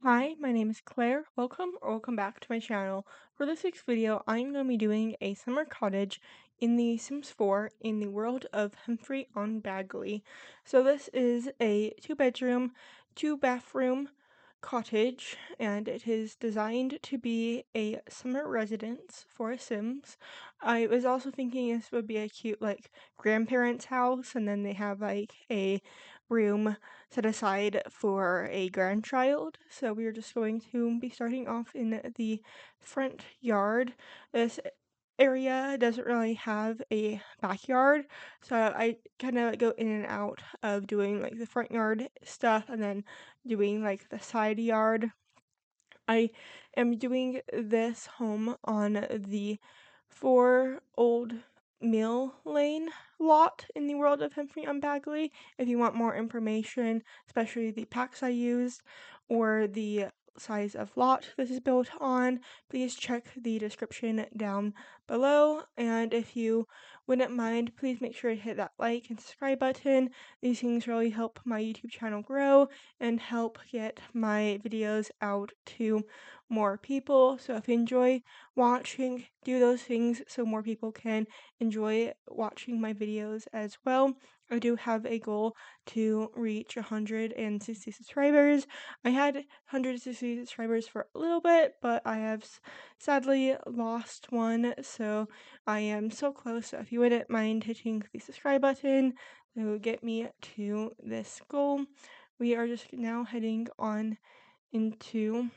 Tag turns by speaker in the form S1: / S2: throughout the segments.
S1: Hi, my name is Claire. Welcome back to my channel. For this week's video, I'm going to be doing a summer cottage in The Sims 4 in the world of Humphrey on Bagley. So this is a 2-bedroom, 2-bathroom cottage, and it is designed to be a summer residence for Sims. I was also thinking this would be a cute grandparents' house, and then they have a room set aside for a grandchild. So we are just going to be starting off in the front yard. This area doesn't really have a backyard, so I kind of go in and out of doing the front yard stuff and then doing the side yard. I am doing this home on the 4 Old Mill Lane lot in the world of Humphrey on Bagley. If you want more information, especially the packs I used or the size of lot this is built on, please check the description down below. And if you wouldn't mind, please make sure to hit that like and subscribe button. These things really help my YouTube channel grow and help get my videos out to more people. So if you enjoy watching, do those things so more people can enjoy watching my videos as well. I do have a goal to reach 160 subscribers. I had 160 subscribers for a little bit, but I have sadly lost one, so I am so close. So if you wouldn't mind hitting the subscribe button, it will get me to this goal. We are just now heading on into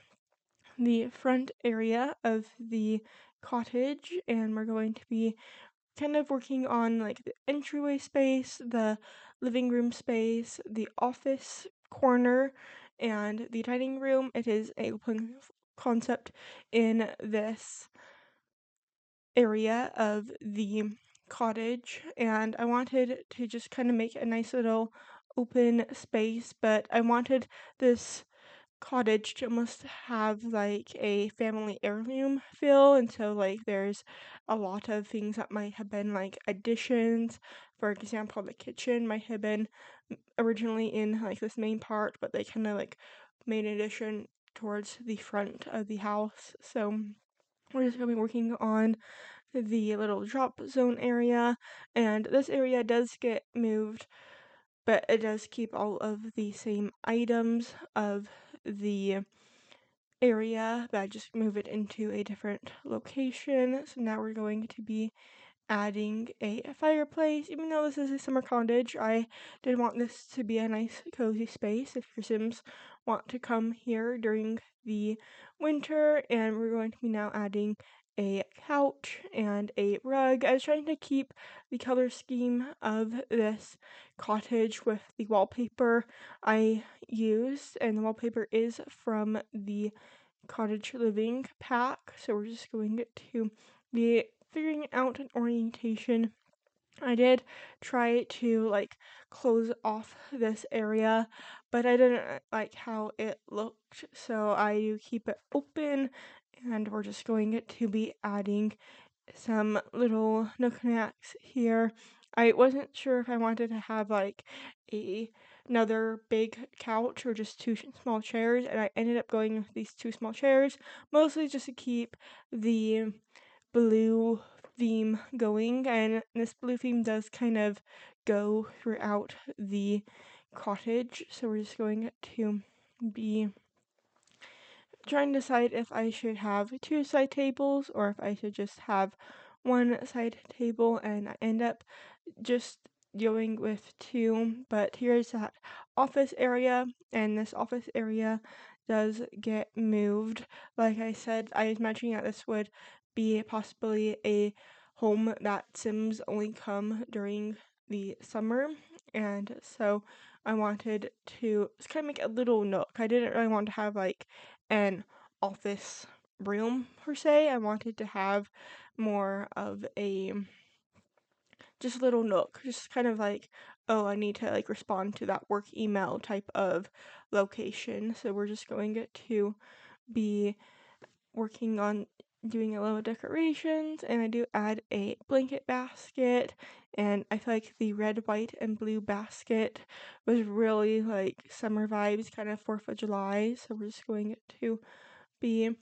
S1: the front area of the cottage, and we're going to be kind of working on the entryway space, the living room space, the office corner, and the dining room. It is a open concept in this area of the cottage, and I wanted to just kind of make a nice little open space, but I wanted this cottage to almost have a family heirloom feel, and so there's a lot of things that might have been additions. For example, the kitchen might have been originally in this main part, but they kind of made an addition towards the front of the house. So we're just gonna be working on the little drop zone area, and this area does get moved, but it does keep all of the same items of the area, but I just move it into a different location. So now we're going to be adding a fireplace. Even though this is a summer cottage, I did want this to be a nice cozy space if your Sims want to come here during the winter. And we're going to be now adding a couch and a rug. I was trying to keep the color scheme of this cottage with the wallpaper I used, and the wallpaper is from the cottage living pack. So we're just going to be figuring out an orientation. I did try to close off this area, but I didn't like how it looked, so I do keep it open, and we're just going to be adding some little nook knacks here. I wasn't sure if I wanted to have a another big couch or just two small chairs, and I ended up going with these two small chairs, mostly just to keep the blue theme going, and this blue theme does kind of go throughout the cottage. So we're just going to be trying to decide if I should have two side tables or if I should just have one side table, and I end up just going with two. But here's that office area, and this office area does get moved. Like I said, I was imagining that this would be possibly a home that Sims only come during the summer, and so I wanted to just kind of make a little nook. I didn't really want to have an office room per se. I wanted to have more of a just a little nook, just kind of oh, I need to respond to that work email type of location. So we're just going to be working on doing a little decorations, and I do add a blanket basket, and I feel like the red, white, and blue basket was really like summer vibes, kind of 4th of July, so we're just going to be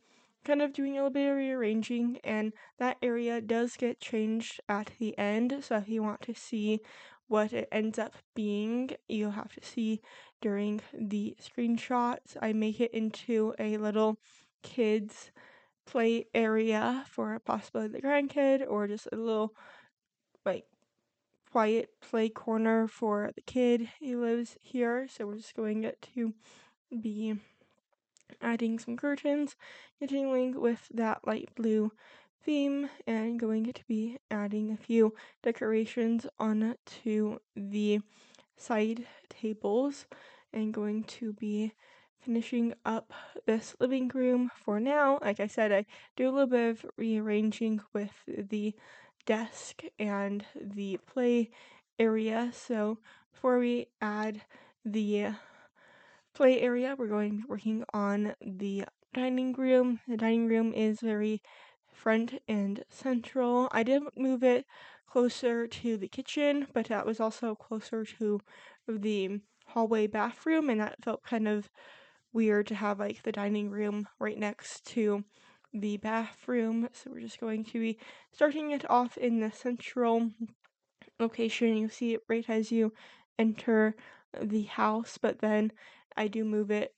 S1: kind of doing a little bit of rearranging, and that area does get changed at the end, so if you want to see what it ends up being, you'll have to see during the screenshots. I make it into a little kids play area for possibly the grandkid, or just a little like quiet play corner for the kid who lives here. So we're just going to be adding some curtains, continuing with that light blue theme, and going to be adding a few decorations onto the side tables, and going to be finishing up this living room for now. Like I said, I do a little bit of rearranging with the desk and the play area. So before we add the play area, we're going to be working on the dining room. The dining room is very front and central. I did move it closer to the kitchen, but that was also closer to the hallway bathroom, and that felt kind of weird to have like the dining room right next to the bathroom. So we're just going to be starting it off in the central location. You see it right as you enter the house, but then I do move it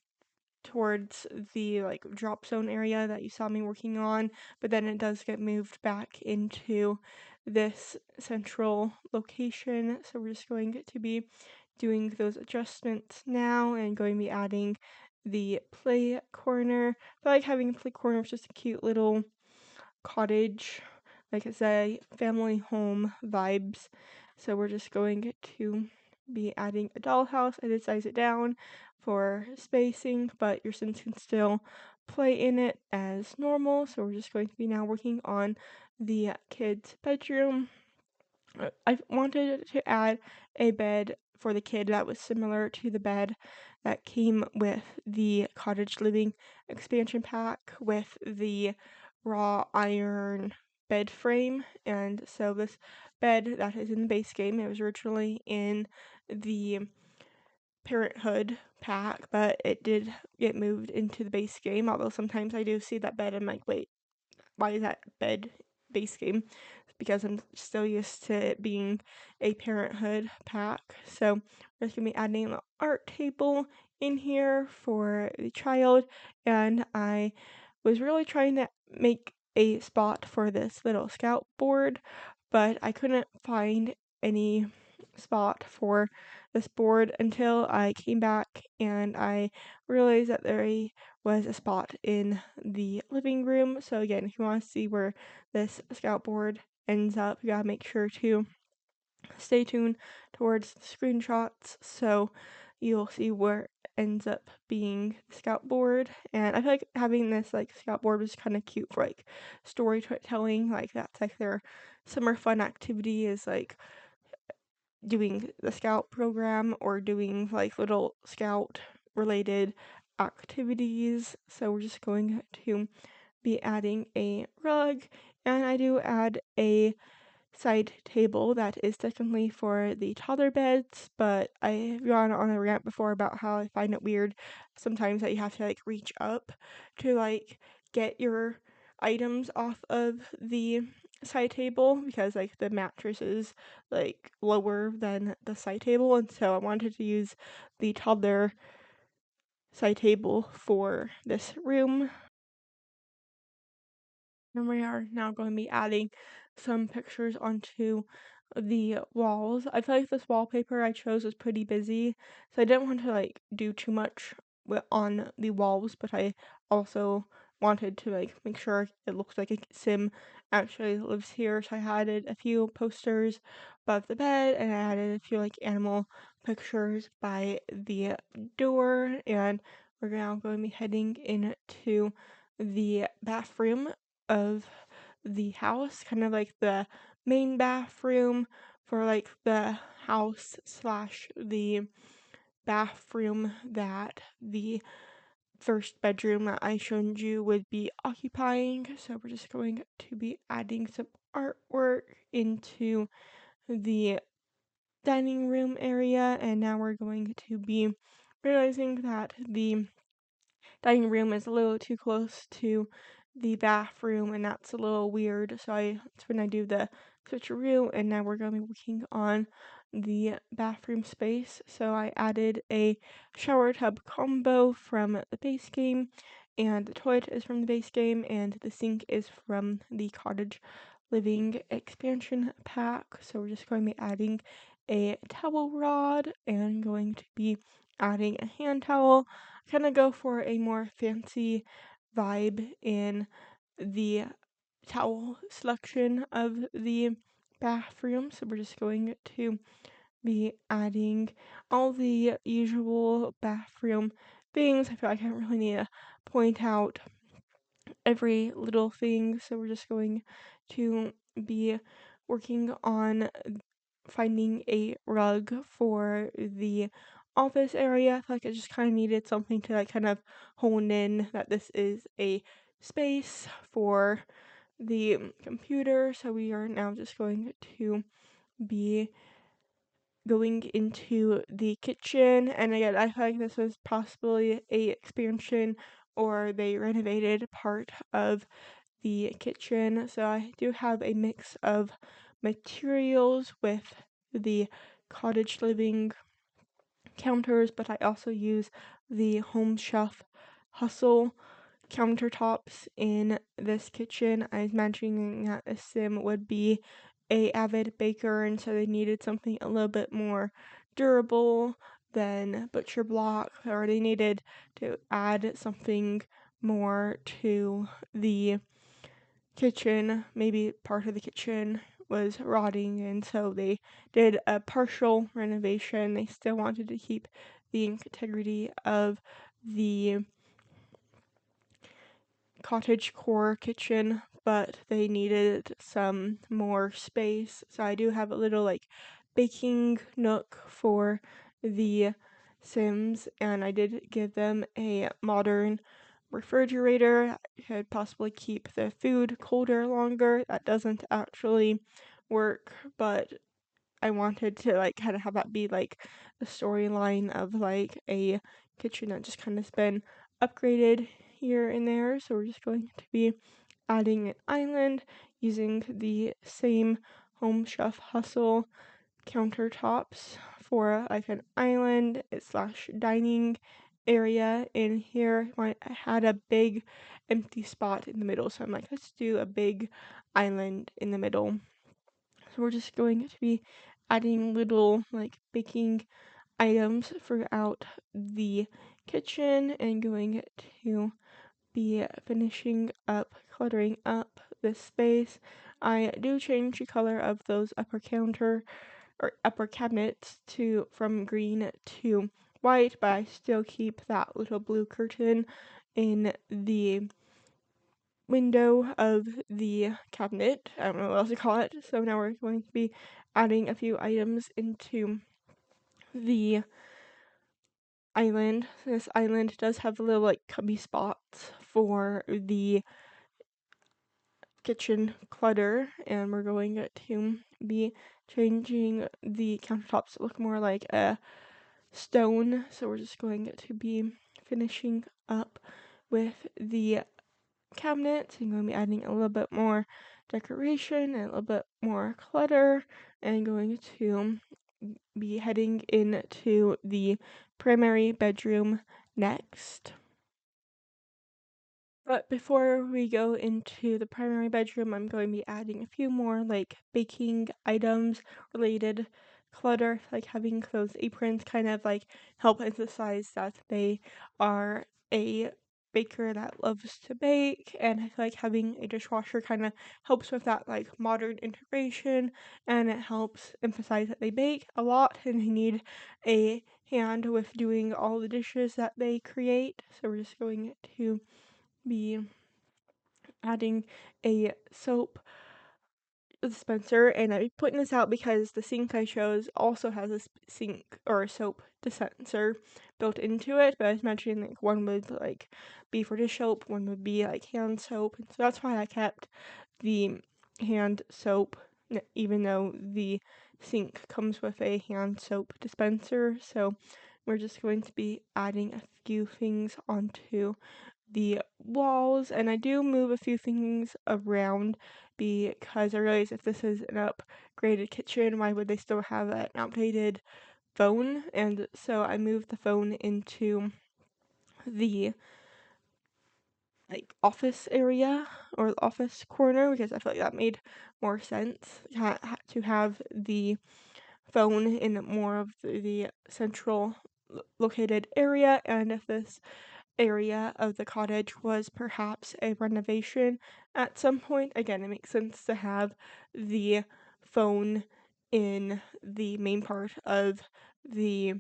S1: towards the like drop zone area that you saw me working on, but then it does get moved back into this central location. So we're just going to be doing those adjustments now, and going to be adding the play corner. I like having a play corner. It's just a cute little cottage, like I say, family home vibes. So we're just going to be adding a dollhouse. I did size it down for spacing, but your Sims can still play in it as normal. So we're just going to be now working on the kids' bedroom. I wanted to add a bed for the kid that was similar to the bed that came with the cottage living expansion pack with the raw iron bed frame. And so this bed that is in the base game, it was originally in the Parenthood pack, but it did get moved into the base game. Although sometimes I do see that bed and I'm like, wait, why is that bed base game? It's because I'm still used to it being a Parenthood pack. So we're just gonna be adding an art table in here for the child, and I was really trying to make a spot for this little scout board, but I couldn't find any spot for this board until I came back and I realized that there was a spot in the living room. So again, if you want to see where this scout board ends up, you gotta make sure to stay tuned towards the screenshots so you'll see where it ends up being the scout board. And I feel like having this like scout board was kind of cute for like storytelling. Like that's like their summer fun activity is like doing the scout program or doing like little scout related activities. So we're just going to be adding a rug, and I do add a side table that is technically for the toddler beds, but I've gone on a rant before about how I find it weird sometimes that you have to like reach up to like get your items off of the side table, because like the mattress is like lower than the side table, and so I wanted to use the toddler side table for this room. And we are now going to be adding some pictures onto the walls. I feel like this wallpaper I chose was pretty busy, so I didn't want to like do too much on the walls, but I also wanted to like make sure it looks like a sim actually lives here. So I added a few posters above the bed, and I added a few like animal pictures by the door, and we're now going to be heading into the bathroom of the house, kind of like the main bathroom for like the house slash the bathroom that the first bedroom that I showed you would be occupying. So we're just going to be adding some artwork into the dining room area, and now we're going to be realizing that the dining room is a little too close to the bathroom, and that's a little weird. So that's when I do the switcheroo, and now we're going to be working on the bathroom space. So I added a shower tub combo from the base game, and the toilet is from the base game, and the sink is from the cottage living expansion pack. So we're just going to be adding a towel rod and going to be adding a hand towel. Kind of go for a more fancy vibe in the towel selection of the bathroom. So we're just going to be adding all the usual bathroom things. I feel like I don't really need to point out every little thing. So we're just going to be working on finding a rug for the office area. I feel like I just kind of needed something to like kind of hone in that this is a space for the computer. So we are now just going to be going into the kitchen, and again I feel like this was possibly a expansion or they renovated part of the kitchen. So I do have a mix of materials with the cottage living counters, but I also use the Home Chef Hustle countertops in this kitchen. I was imagining that a sim would be a avid baker, and so they needed something a little bit more durable than butcher block, or they needed to add something more to the kitchen. Maybe part of the kitchen was rotting, and so they did a partial renovation. They still wanted to keep the integrity of the cottage core kitchen, but they needed some more space. So I do have a little like baking nook for the Sims, and I did give them a modern refrigerator that could possibly keep the food colder longer. That doesn't actually work, but I wanted to like kind of have that be like the storyline of like a kitchen that just kind of been upgraded here and there. So we're just going to be adding an island using the same Home Chef Hustle countertops for like an island slash dining area in here. I had a big empty spot in the middle, so I'm like, let's do a big island in the middle. So we're just going to be adding little like baking items throughout the kitchen and going to be finishing up cluttering up this space. I do change the color of those upper counter or upper cabinets to from green to white, but I still keep that little blue curtain in the window of the cabinet. I don't know what else to call it. So now we're going to be adding a few items into the island. This island does have little like cubby spots for the kitchen clutter, and we're going to be changing the countertops to look more like a stone. So we're just going to be finishing up with the cabinets and going to be adding a little bit more decoration and a little bit more clutter, and going to be heading into the primary bedroom next. But before we go into the primary bedroom, I'm going to be adding a few more like baking items related clutter, like having those aprons kind of like help emphasize that they are a baker that loves to bake, and I feel like having a dishwasher kind of helps with that like modern integration, and it helps emphasize that they bake a lot and they need a hand with doing all the dishes that they create. So we're just going to be adding a soap dispenser, and I'm putting this out because the sink I chose also has a sink or a soap dispenser built into it, but I was mentioning like one would like be for dish soap, one would be like hand soap, and so that's why I kept the hand soap, even though the sink comes with a hand soap dispenser. So we're just going to be adding a few things onto the walls, and I do move a few things around because I realize if this is an upgraded kitchen, why would they still have an outdated phone? And so I moved the phone into the like office area or office corner because I felt like that made more sense to have the phone in more of the central located area. And if this area of the cottage was perhaps a renovation at some point, again, it makes sense to have the phone in the main part of the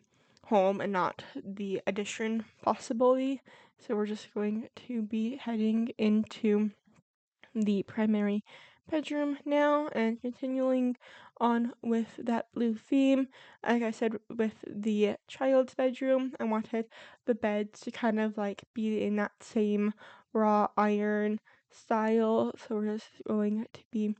S1: home and not the addition possibility. So we're just going to be heading into the primary bedroom now and continuing on with that blue theme. Like I said, with the child's bedroom, I wanted the beds to kind of like be in that same raw iron style. So we're just going to be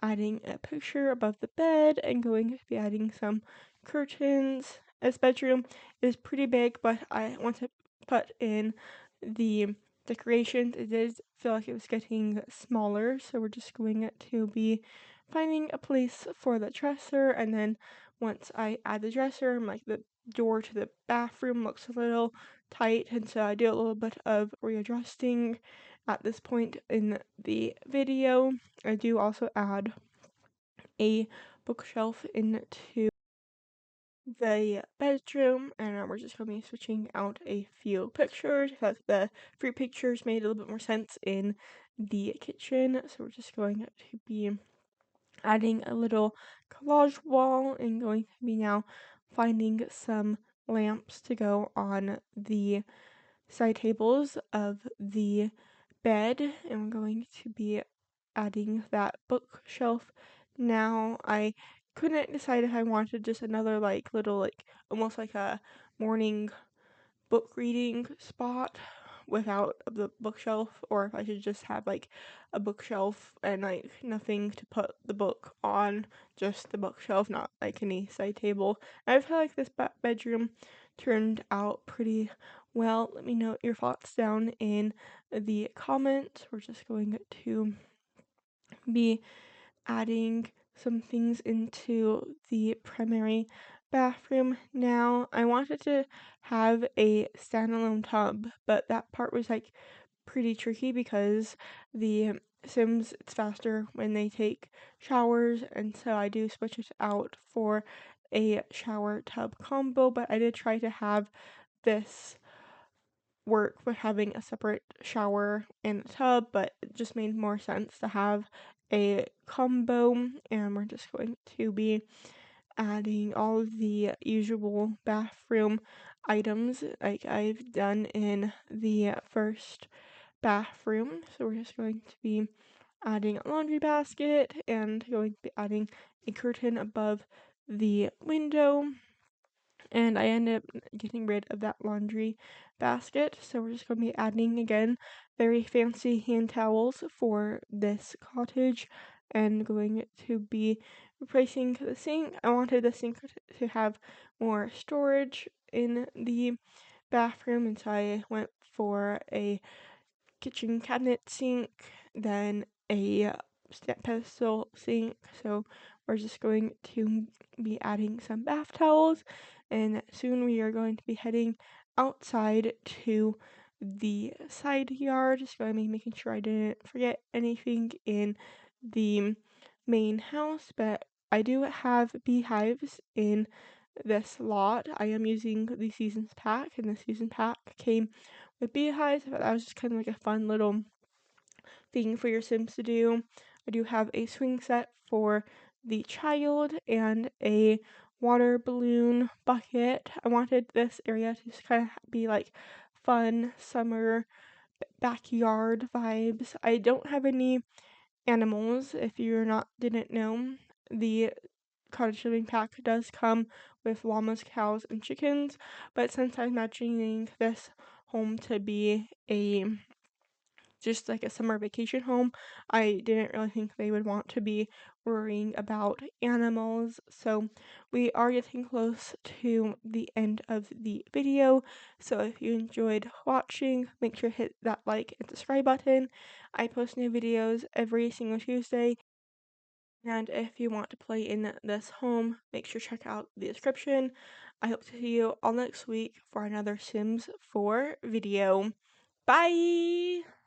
S1: adding a picture above the bed and going to be adding some curtains. This bedroom is pretty big, but I want to put in the decorations. It did feel like it was getting smaller, so we're just going to be finding a place for the dresser, and then once I add the dresser, like the door to the bathroom looks a little tight, and so I do a little bit of readjusting at this point in the video. I do also add a bookshelf into the bedroom, and we're just going to be switching out a few pictures because the three pictures made a little bit more sense in the kitchen. So we're just going to be adding a little collage wall and going to be now finding some lamps to go on the side tables of the bed, and we're going to be adding that bookshelf. Now I couldn't decide if I wanted just another like little like almost like a morning book reading spot without the bookshelf, or if I should just have like a bookshelf and like nothing to put the book on, just the bookshelf, not like any side table. I feel like this bedroom turned out pretty well. Let me know your thoughts down in the comments. We're just going to be adding some things into the primary bathroom now. I wanted to have a standalone tub, but that part was like pretty tricky because the Sims, it's faster when they take showers, and so I do switch it out for a shower tub combo, but I did try to have this work with having a separate shower and a tub, but it just made more sense to have a combo, and we're just going to be adding all of the usual bathroom items like I've done in the first bathroom. So we're just going to be adding a laundry basket and going to be adding a curtain above the window, and I ended up getting rid of that laundry basket. So we're just going to be adding again very fancy hand towels for this cottage and going to be replacing the sink. I wanted the sink to have more storage in the bathroom, and so I went for a kitchen cabinet sink, then a step pedestal sink. So we're just going to be adding some bath towels, and soon we are going to be heading outside to the side yard. Just going to be making sure I didn't forget anything in the main house, but I do have beehives in this lot. I am using the seasons pack, and the season pack came with beehives. But that was just kind of like a fun little thing for your Sims to do. I do have a swing set for the child and a water balloon bucket. I wanted this area to just kind of be like fun summer backyard vibes. I don't have any animals. If you're not didn't know, the cottage living pack does come with llamas, cows, and chickens, but since I'm imagining this home to be a just like a summer vacation home, I didn't really think they would want to be worrying about animals. So we are getting close to the end of the video. So if you enjoyed watching, make sure to hit that like and subscribe button. I post new videos every single Tuesday. And if you want to play in this home, make sure to check out the description. I hope to see you all next week for another Sims 4 video. Bye!